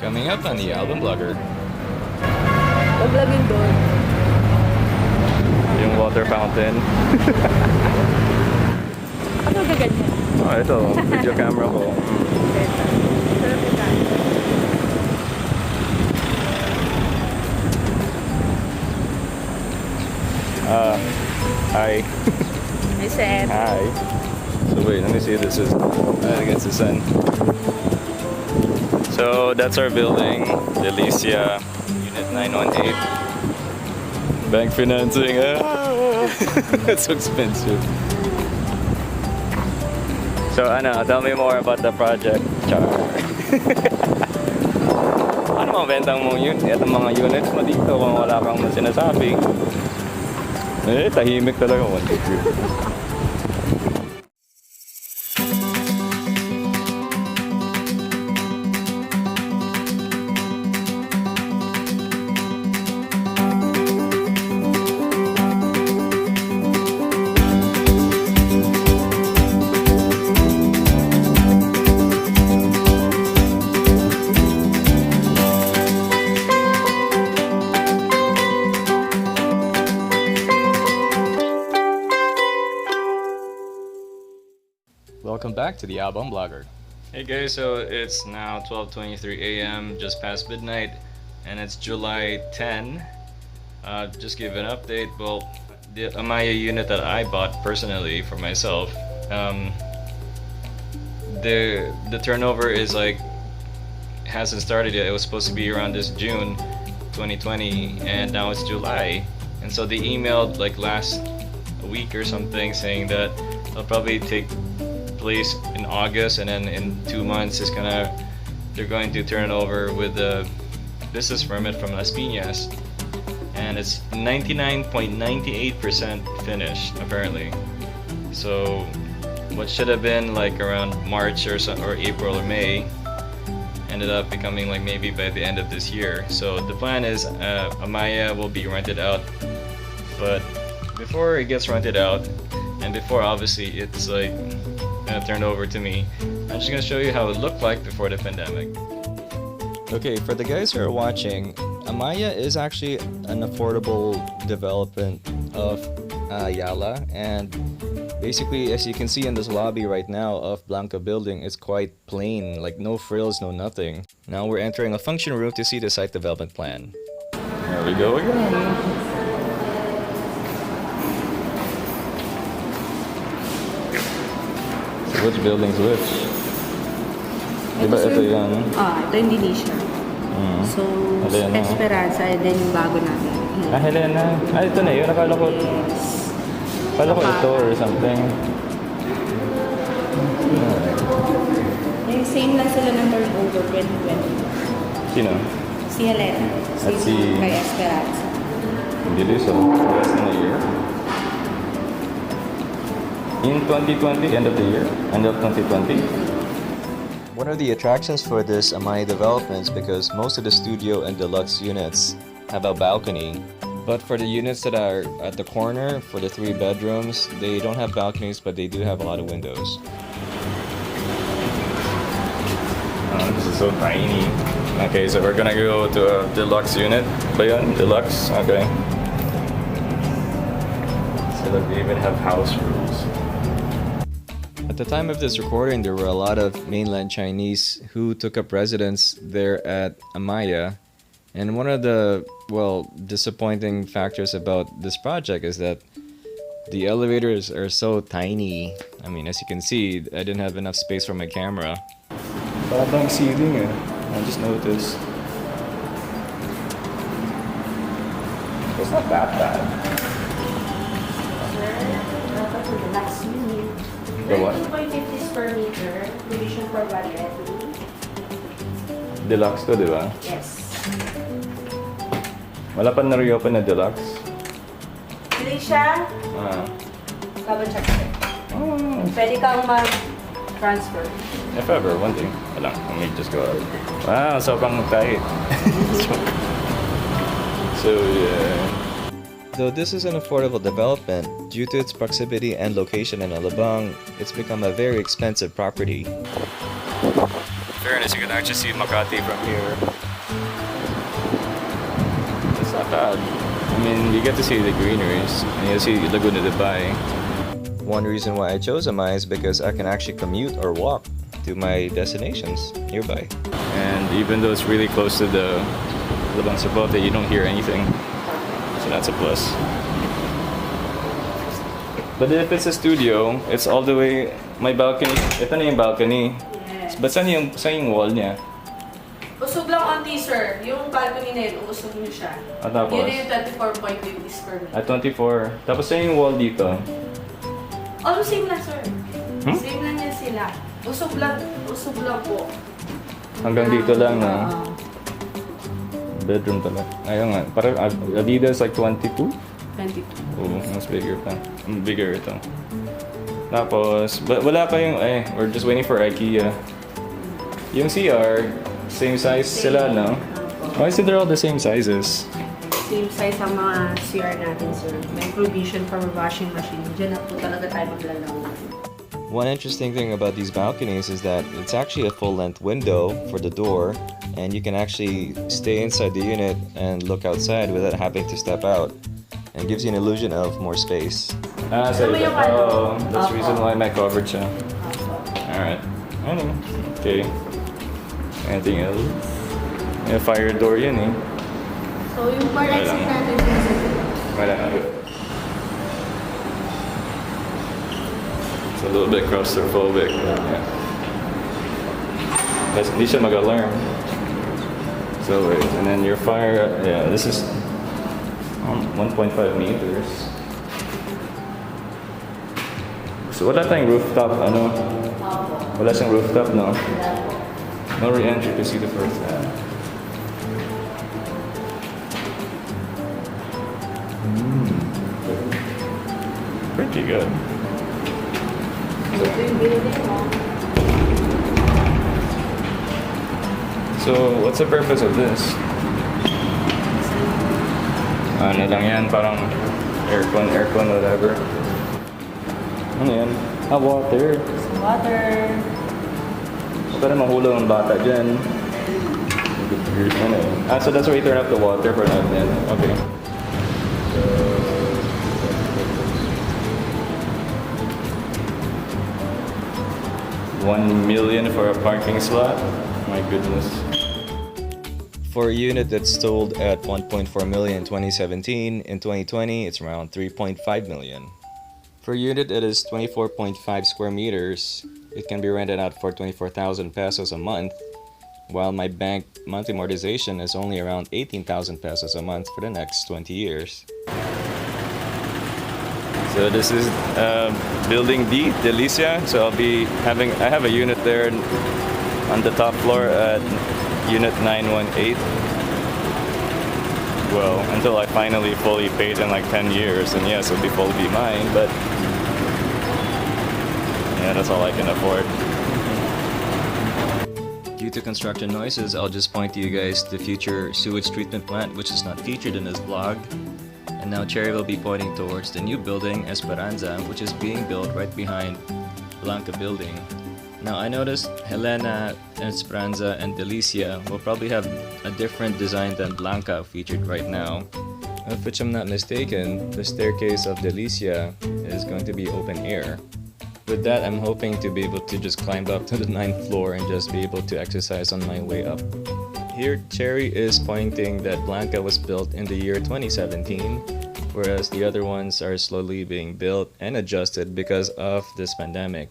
Coming up on the album vlogger. Huwag laging doon. Yung water fountain. Ano gaganyan? Oh, ito. Video camera ko. Hi. Hi, Seth. Hi. So wait, let me see if this is against the sun. So that's our building, Delicia, Unit 918. Bank financing. That's so expensive. So Anna, tell me more about the project. Char. Ano mga bentang mong unit? Itong mga units mo dito kung wala kang sinasabi. Tahimik talaga. 1, 2, 3. Welcome back to the album blogger. Hey guys, so it's now 12:23 a.m. just past midnight, and it's July 10. Just give an update. Well, the Amaia unit that I bought personally for myself, the turnover is like hasn't started yet. It was supposed to be around this June 2020, and now it's July. And so they emailed like last week or something saying that it'll probably take place in August, and then in 2 months they're going to turn over with the business permit from Las Piñas, and it's 99.98% finished apparently. So what should have been like around March or April or May ended up becoming like maybe by the end of this year. So the plan is Amaia will be rented out, but before it gets rented out and before obviously it's like turned over to me, I'm just gonna show you how it looked like before the pandemic. Okay, for the guys who are watching, Amaia is actually an affordable development of Ayala, and basically as you can see in this lobby right now of Blanca building, it's quite plain, like no frills, no nothing. Now we're entering a function room to see the site development plan. There we go again. Which building's which? Diba ito yan? Ito yung Delicia. So, Helena. Esperanza, and then yung bago namin. Helena. Ito na yun. Akala ko ito or something. Yung same lang sila ng turnover 2020. Sino? Si Helena. At si kay Esperanza. Hindi so. Less than a year. In 2020, end of the year, end of 2020. One of the attractions for this Amaia developments, because most of the studio and deluxe units have a balcony, but for the units that are at the corner, for the 3 bedrooms, they don't have balconies, but they do have a lot of windows. Oh, this is so tiny. Okay, so we're gonna go to a deluxe unit. Ba yun? Deluxe? Okay. So look, they even have house rules. At the time of this recording, there were a lot of mainland Chinese who took up residence there at Amaia. And one of the, well, disappointing factors about this project is that the elevators are so tiny. I mean, as you can see, I didn't have enough space for my camera. Babang ceiling eh. I just noticed. It's not that bad. The what? 2.50 square meter, division for variety. Deluxe to, di ba? Yes. Wala pa na-reopen na deluxe? Delicia, double check it. Pwede kang mag-transfer. If ever, one thing. Wala, let me just go out. Wow, sobrang tight. So, yeah. Though this is an affordable development, due to its proximity and location in Alabang, it's become a very expensive property. fairness, you can actually see Makati from here. It's not bad. I mean, you get to see the greeneries, and you see Laguna de Bay. One reason why I chose Amaia is because I can actually commute or walk to my destinations nearby. And even though it's really close to the Alabang Sapote, you don't hear anything. So that's a plus. But if it's a studio, it's all the way, my balcony, ito na yung balcony. Yes. But saan yung wall niya? Usog lang onti, sir. Yung balcony na yun, usog nyo siya. At tapos? Yun yung 24.50 square meter. At 24. Tapos saan yung wall dito? Oh, same lang, sir. Hmm? Same lang yan sila. Usog lang po. Hanggang dito lang, no? Bedroom pala. Ayun nga. Parang Adidas like 22? 22. Oo, mas bigger pa. Bigger ito. Tapos, wala pa yung, we're just waiting for IKEA. Yung CR, same size sila, no? Why is it they're all the same sizes? Same size ang mga CR natin, sir. May provision for washing machine. Diyan na po talaga tayo maglalaw. One interesting thing about these balconies is that it's actually a full-length window for the door, and you can actually stay inside the unit and look outside without having to step out. And gives you an illusion of more space. That's the reason why may covered siya. Alright. Okay. Anything else? May fire door yan eh. So, yung bar exit natin Wala. It's a little bit claustrophobic. Yeah. But hindi siya mag-alarm. So wait, and then your fire, yeah, this is 1.5 meters. So wala tayong rooftop, wala siyang rooftop, no? No re-entry to see the first hand. Pretty good. So, what's the purpose of this? Ano lang yan, parang aircon, whatever. Ano yan? Water. Water. Para mahulog ang bata dyan. So that's where you turn up the water for natin. Okay. $1 million for a parking slot? My goodness. For a unit that's sold at 1.4 million in 2017, in 2020 it's around 3.5 million. For a unit that is 24.5 square meters, it can be rented out for 24,000 pesos a month, while my bank monthly amortization is only around 18,000 pesos a month for the next 20 years. So this is building D, Delicia. So I have a unit there on the top floor at unit 918. Well, until I finally fully paid in like 10 years, and yes, it'll be fully be mine, but yeah, that's all I can afford. Due to construction noises, I'll just point to you guys the future sewage treatment plant, which is not featured in this vlog. And now Cherry will be pointing towards the new building, Esperanza, which is being built right behind Blanca building. Now I noticed Helena, Esperanza, and Delicia will probably have a different design than Blanca featured right now. If which I'm not mistaken, the staircase of Delicia is going to be open air. With that, I'm hoping to be able to just climb up to the 9th floor and just be able to exercise on my way up. Here, Cherry is pointing that Blanca was built in the year 2017, whereas the other ones are slowly being built and adjusted because of this pandemic.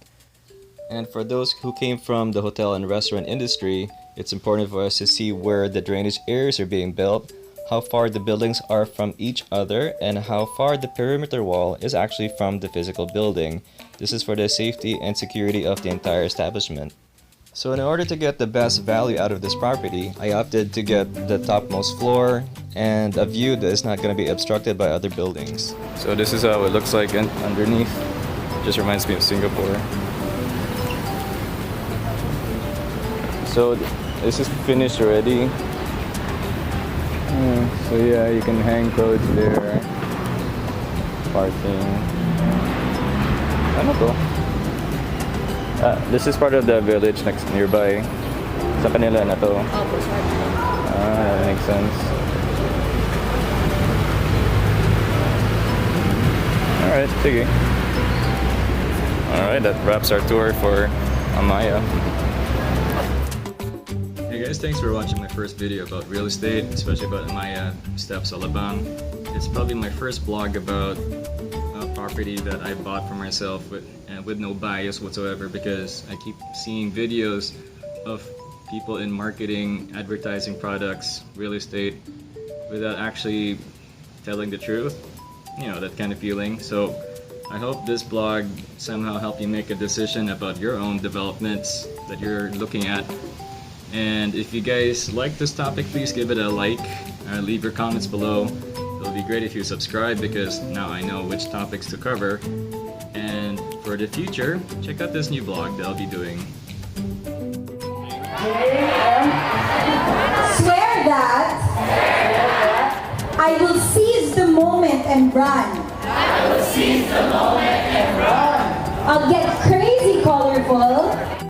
And for those who came from the hotel and restaurant industry, it's important for us to see where the drainage areas are being built, how far the buildings are from each other, and how far the perimeter wall is actually from the physical building. This is for the safety and security of the entire establishment. So in order to get the best value out of this property, I opted to get the topmost floor and a view that is not going to be obstructed by other buildings. So this is how it looks like underneath. Just reminds me of Singapore. So this is finished already. So yeah, you can hang clothes there. Parking. Ano to? This is part of the village nearby. Sa kanila na to. Opo, sorry. That makes sense. Alright, sige. Alright, that wraps our tour for Amaia. Hey guys, thanks for watching my first video about real estate, especially about Amaia Steps Alabang. It's probably my first vlog about a property that I bought for myself with no bias whatsoever, because I keep seeing videos of people in marketing, advertising products, real estate, without actually telling the truth. You know, that kind of feeling. So I hope this blog somehow helped you make a decision about your own developments that you're looking at. And if you guys like this topic, please give it a like, leave your comments below. It'll be great if you subscribe, because now I know which topics to cover. And for the future, check out this new blog that I'll be doing. Swear that I will seize the moment and run. I will seize the moment and run. I'll get crazy colorful.